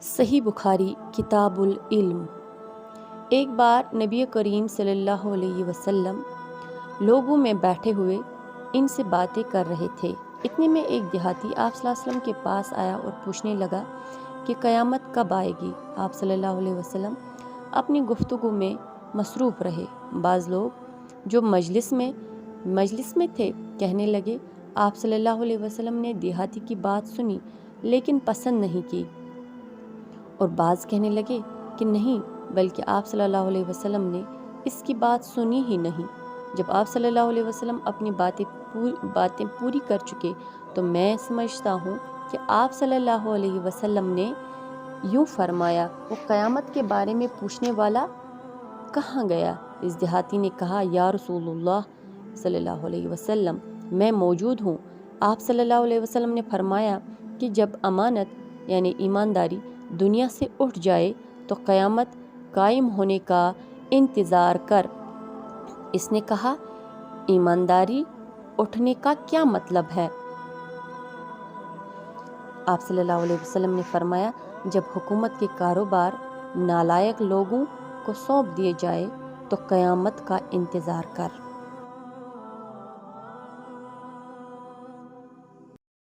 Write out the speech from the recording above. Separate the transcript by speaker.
Speaker 1: صحیح بخاری کتاب العلم۔ ایک بار نبی کریم صلی اللہ علیہ وسلم لوگوں میں بیٹھے ہوئے ان سے باتیں کر رہے تھے۔ اتنے میں ایک دیہاتی آپ صلی اللہ علیہ وسلم کے پاس آیا اور پوچھنے لگا کہ قیامت کب آئے گی۔ آپ صلی اللہ علیہ وسلم اپنی گفتگو میں مصروف رہے۔ بعض لوگ جو مجلس میں تھے کہنے لگے، آپ صلی اللہ علیہ وسلم نے دیہاتی کی بات سنی لیکن پسند نہیں کی، اور بعض کہنے لگے کہ نہیں، بلکہ آپ صلی اللہ علیہ وسلم نے اس کی بات سنی ہی نہیں۔ جب آپ صلی اللہ علیہ وسلم اپنی باتیں پوری کر چکے تو میں سمجھتا ہوں کہ آپ صلی اللہ علیہ وسلم نے یوں فرمایا، وہ قیامت کے بارے میں پوچھنے والا کہاں گیا؟ اس دیہاتی نے کہا، یا رسول اللہ صلی اللہ علیہ وسلم، میں موجود ہوں۔ آپ صلی اللہ علیہ وسلم نے فرمایا کہ جب امانت یعنی ایمانداری دنیا سے اٹھ جائے تو قیامت قائم ہونے کا انتظار کر۔ اس نے کہا، ایمانداری اٹھنے کا کیا مطلب ہے؟ آپ صلی اللہ علیہ وسلم نے فرمایا، جب حکومت کے کاروبار نالائق لوگوں کو سونپ دیے جائے تو قیامت کا انتظار کر۔